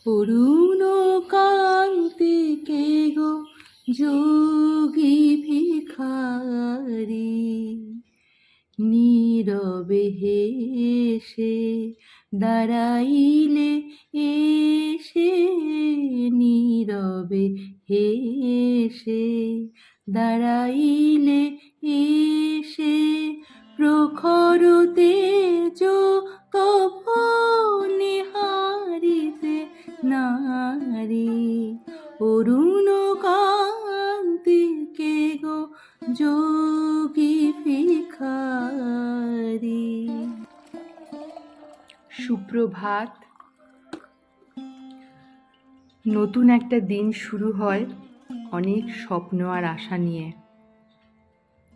অরুণ কান্তি কে গো যোগী ভিখারি, নীরবে হেসে দাঁড়াইলে এসে, নীরবে হেসে দাঁড়াইলে এসে, প্রখর তেজ তব নিহারিতে নারী। অরুণ কান্তি কে গো যোগী ভিখারি। সুপ্রভাত। নতুন একটা দিন শুরু হয় অনেক স্বপ্ন আর আশা নিয়ে।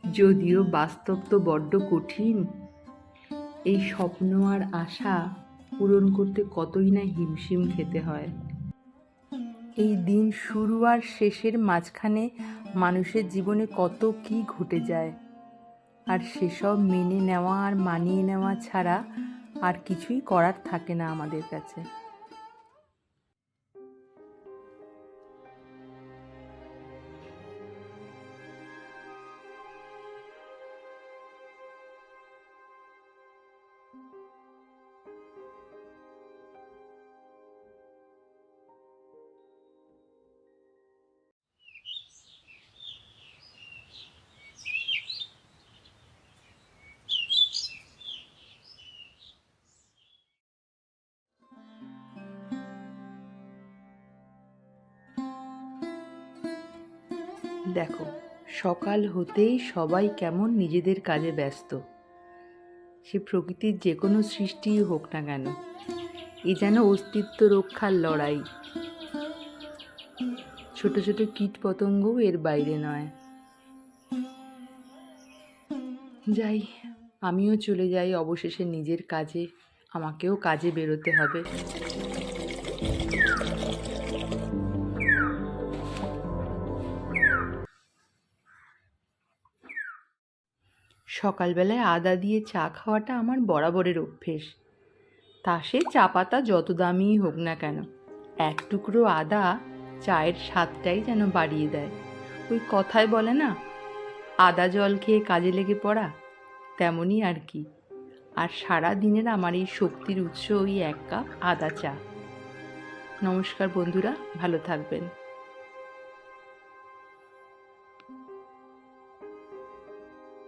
যদিও বাস্তব তো বড্ড কঠিন। এই স্বপ্ন আর আশা পূরণ করতে কতই না হিমশিম খেতে হয়। এই দিন শুরু আর শেষের মাঝখানে মানুষের জীবনে কত কি ঘটে যায়, আর সেসব মেনে নেওয়া আর মানিয়ে নেওয়া ছাড়া আর কিছুই করার থাকে না আমাদের কাছে। দেখো, সকাল হতেই সবাই কেমন নিজেদের কাজে ব্যস্ত। সে প্রকৃতির যে কোনো সৃষ্টিই হোক না কেন, এ যেন অস্তিত্ব রক্ষার লড়াই। ছোট ছোট কীট পতঙ্গও এর বাইরে নয়। যাই, আমিও চলে যাই অবশেষে নিজের কাজে। আমাকেও কাজে বেরোতে হবে। সকালবেলায় আদা দিয়ে চা খাওয়াটা আমার বরাবরের অভ্যেস। তা সে চা পাতা যত দামিই হোক না কেন, এক টুকরো আদা চায়ের স্বাদটাই যেন বাড়িয়ে দেয়। ওই কথায় বলে না, আদা জল খেয়ে কাজে লেগে পড়া, তেমনই আর কি। আর সারা দিনের আমার এই শক্তির উৎস ওই এক কাপ আদা চা। নমস্কার বন্ধুরা, ভালো থাকবেন।